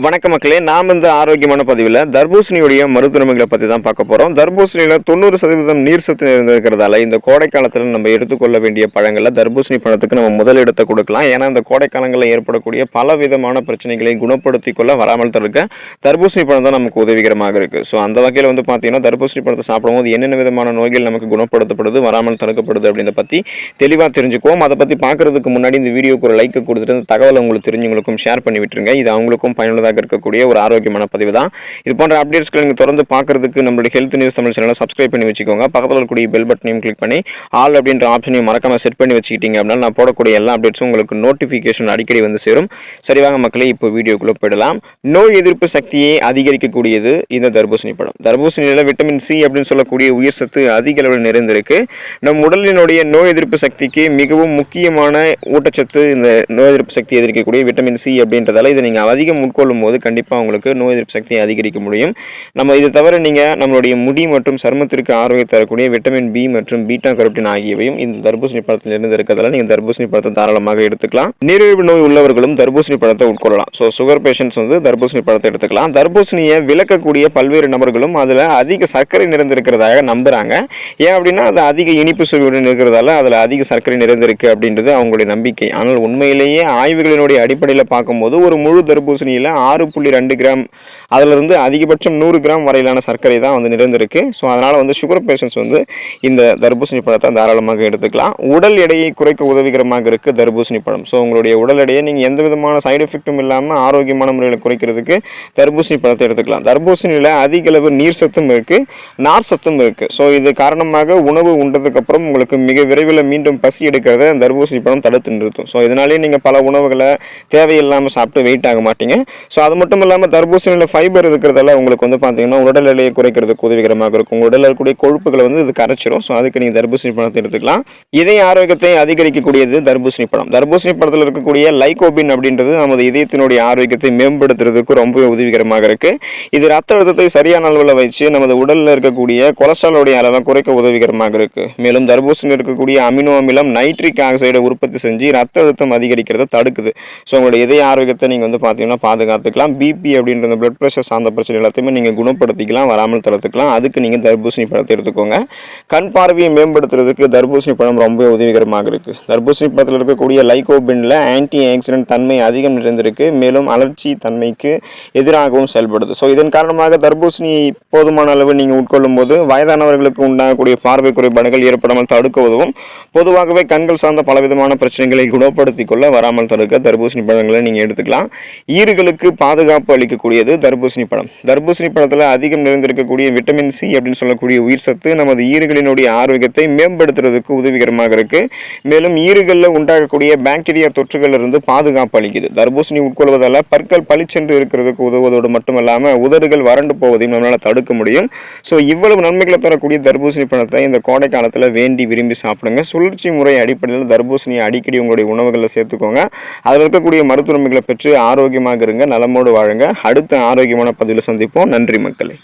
வணக்கம் மக்களே, நாம் இந்த ஆரோக்கியமான பதிவில் தர்பூசணியுடைய மருத்துவமைகளை பற்றி தான் பார்க்க போகிறோம். தர்பூசணியில் 90% நீர் சத்து இருக்கிறதால இந்த கோடை காலத்தில் நம்ம எடுத்துக்கொள்ள வேண்டிய பழங்களில் தர்பூசணி பழத்துக்கு நம்ம முதலிடத்தை கொடுக்கலாம். ஏன்னா இந்த கோடை காலங்களில் ஏற்படக்கூடிய பல விதமான பிரச்சனைகளை குணப்படுத்தி கொள்ள வராமல் தடுக்க தர்பூசணி பழம் தான் நமக்கு உதவிகரமாக இருக்குது. ஸோ அந்த வகையில் பார்த்தீங்கன்னா தர்பூசணி பழத்தை சாப்பிடும்போது என்னென்ன விதமான நோய்கள் நமக்கு குணப்படுத்தப்படுது, வராமல் தடுக்கப்படுது அப்படின்றத பற்றி தெளிவாக தெரிஞ்சுக்குவோம். அதை பற்றி பார்க்குறதுக்கு முன்னாடி இந்த வீடியோக்கு ஒரு லைக் கொடுத்துட்டு இந்த தகவலை உங்களுக்கு தெரிஞ்சவங்களுக்கும் ஷேர் பண்ணி விட்டுருங்க. இது அவங்களுக்கும் பயனுள்ள இருக்கக்கூடிய ஒரு ஆரோக்கியமான பதிவு தான். இது போன்ற அப்டேட்ஸ்களை நீங்க தொடர்ந்து பார்க்கிறதுக்கு நம்மளுடைய ஹெல்த் நியூஸ் தமிழ் சேனலை சப்ஸ்கிரைப் பண்ணி வச்சுக்கோங்க. பக்கத்தில் இருக்கக்கூடிய பெல் பட்டனையும் கிளிக் பண்ணி ஆல் அப்படின்ற ஆப்ஷனையும் மறக்காம செட் பண்ணி வச்சுக்கிட்டீங்க அப்படின்னா நான் போடக்கூடிய எல்லா அப்டேட்ஸும் உங்களுக்கு நோட்டிஃபிகேஷன் அடிக்கடி வந்து சேரும். சரிவாங்க மக்களே, இப்போ வீடியோக்குள்ள போயிடலாம். நோய் எதிர்ப்பு சக்தியை அதிகரிக்கக்கூடியது இந்த தர்பூசணி பழம். தர்பூசணியில் விட்டமின் சி அப்படின்னு சொல்லக்கூடிய உயிர் சத்து அதிக அளவில் நிறைந்திருக்கு. நம் உடலினுடைய நோய் எதிர்ப்பு சக்திக்கு மிகவும் முக்கியமான ஊட்டச்சத்து இந்த நோய் எதிர்ப்பு சக்தி எதிர்க்கக்கூடிய விட்டமின் சி அப்படின்றதால இதை நீங்கள் அதிகம் உட்கொள்ளும் போது கண்டிப்பாக உங்களுக்கு நோய் எதிர்ப்பு சக்தியை அதிகரிக்க முடியும். நம்ம இது தவிர நீங்கள் நம்மளுடைய முடி மற்றும் சருமத்திற்கு ஆரோக்கியம் தரக்கூடிய விட்டமின் பி மற்றும் பீட்டா கரோட்டின் ஆகியவையும் இந்த தர்பூசணி பழத்தில் இருந்து இருக்கிறதால நீங்கள் தர்பூசணி பழத்தை தாராளமாக எடுத்துக்கலாம். நீரிழிவு நோய் உள்ளவர்களும் தர்பூசணி பழத்தை உட்கொள்ளலாம். ஸோ சுகர் பேஷண்ட்ஸ் தர்பூசணி பழத்தை எடுத்துக்கலாம். தர்பூசணியை விளக்கக்கூடிய பல்வேறு நபர்களும் அதில் அதிக சர்க்கரை நிறைந்திருக்கிறதாக நம்புறாங்க. ஏன் அப்படின்னா அது அதிக இனிப்பு சுவையுடன் இருக்கிறதால அதில் அதிக சர்க்கரை நிறைந்திருக்கு அப்படின்றது அவங்களுடைய நம்பிக்கை. ஆனால் உண்மையிலேயே ஆய்வுகளினுடைய அடிப்படையில் பார்க்கும்போது ஒரு முழு தர்பூசணியில் 6.2 கிராம் அதிலிருந்து அதிகபட்சம் 100 கிராம் வரையிலான சர்க்கரை தான் நிறைந்திருக்கு. ஸோ அதனால் சுகர் பேஷண்ட்ஸ் இந்த தர்பூசணி பழத்தை தாராளமாக எடுத்துக்கலாம். உடல் எடையை குறைக்க உதவிகரமாக இருக்குது தர்பூசணி பழம். ஸோ உங்களுடைய உடல் எடையை நீங்கள் எந்த விதமான சைடு எஃபெக்டும் இல்லாமல் ஆரோக்கியமான முறையில் குறைக்கிறதுக்கு தர்பூசணி பழத்தை எடுத்துக்கலாம். தர்பூசணியில் அதிக அளவு நீர் சத்தும் இருக்குது, நார் சத்தும் இருக்குது. ஸோ இது காரணமாக உணவு உண்டதுக்கப்புறம் உங்களுக்கு மிக விரைவில் மீண்டும் பசி எடுக்கிறத தர்பூசணி பழம் தடுத்து நிறுத்தும். ஸோ இதனாலே நீங்கள் பல உணவுகளை தேவையில்லாமல் சாப்பிட்டு வெயிட் ஆக மாட்டீங்க. ஸோ அது மட்டும் இல்லாமல் தர்பூசணியில் ஃபைபர் இருக்கிறதால உங்களுக்கு பார்த்தீங்கன்னா உடல் எடையை குறைக்கிறதுக்கு உதவிகரமாக இருக்கும். உங்கள் உடலில் இருக்கக்கூடிய கொழுப்புகளை இது கரைச்சிரும். ஸோ அதுக்கு நீங்கள் தர்பூசணி பழத்தை எடுத்துக்கலாம். இதய ஆரோக்கியத்தை அதிகரிக்கக்கூடியது தர்பூசணி பழம். தர்பூசணி பழத்தில் இருக்கக்கூடிய லைகோபின் அப்படின்றது நமது இதயத்தினுடைய ஆரோக்கியத்தை மேம்படுத்துறதுக்கு ரொம்ப உதவிகரமாக இருக்குது. இது ரத்த அழுத்தத்தை சரியான அளவில் வச்சு நமது உடலில் இருக்கக்கூடிய கொலஸ்ட்ராலோடைய அளவை குறைக்க உதவிகரமாக இருக்குது. மேலும் தர்பூசணி இருக்கக்கூடிய அமினோ அமிலம் நைட்ரிக் ஆக்சைடை உற்பத்தி செஞ்சு ரத்த அழுத்தம் அதிகரிக்கிறத தடுக்குது. ஸோ உங்களுடைய இதய ஆரோக்கியத்தை நீங்கள் பார்த்தீங்கன்னா பாதுகாத்துக்கலாம். பிபி அப்படின்ற பிளட் ப்ரெஷர் சார்ந்த பிரச்சனை எல்லாத்தையுமே நீங்கள் குணப்படுத்திக்கலாம், வராமல் தடுத்துக்கலாம். அதுக்கு நீங்கள் தர்பூசணி பழத்தை எடுத்துக்கோங்க. கண் பார்வையை மேம்படுத்துறதுக்கு தர்பூசணி பழம் ரொம்ப உதவிகரமாக இருக்குது. தர்பூசணி பழத்தில் இருக்கக்கூடிய லைகோபின்ல ஆன்டி ஆக்சிடென்ட் தன்மை அதிகம் நிறைந்திருக்கு. மேலும் அலர்ச்சி தன்மைக்கு எதிராகவும் செயல்படுது. ஸோ இதன் காரணமாக தர்பூசணி போதுமான அளவு நீங்கள் உட்கொள்ளும் போது வயதானவர்களுக்கு உண்டாகக்கூடிய பார்வை குறைபாடுகள் ஏற்படாமல் தடுக்க உதவும். பொதுவாகவே கண்கள் சார்ந்த பலவிதமான பிரச்சனைகளை குணப்படுத்திக் கொள்ள வராமல் தடுக்க தர்பூசணி பழங்களை நீங்கள் எடுத்துக்கலாம். ஈறுகளுக்கு பாதுகாப்பு அளிக்கக்கூடியது தர்பூசணி பழம். தர்பூசணி பழத்தில் அதிகம் நிறைந்திருக்கக்கூடிய விட்டமின் சி அப்படின்னு சொல்லக்கூடிய உயிர் சத்து நமது ஈறுகளினுடைய ஆரோக்கியத்தை மேம்படுத்துறதுக்கு உதவிகரமாக இருக்கு. மேலும் ஈறுகளில் உண்டாகக்கூடிய பாக்டீரியா தொற்றுகள் இருந்து பாதுகாப்பு அளிக்குது. தர்பூசணி உட்கொள்வதால் பற்கள் பளிச்சென்று இருக்கிறதுக்கு உதவுவதோடு மட்டுமல்லாமல் உதடுகள் வறண்டு போவதையும் நம்மளால் தடுக்க முடியும். ஸோ இவ்வளவு நன்மைகளை தரக்கூடிய தர்பூசணி பழத்தை இந்த கோடை காலத்தில் வேண்டி விரும்பி சாப்பிடுங்க. சுழற்சி முறை அடிப்படையில் தர்பூசணியை அடிக்கடி உங்களுடைய உணவுகளில் சேர்த்துக்கோங்க. அதில் இருக்கக்கூடிய மருத்துவ நன்மைகளை பெற்று ஆரோக்கியமாக இருங்க, நலமோடு வாழுங்க. அடுத்த ஆரோக்கியமான பதிவில் சந்திப்போம். நன்றி மக்களே.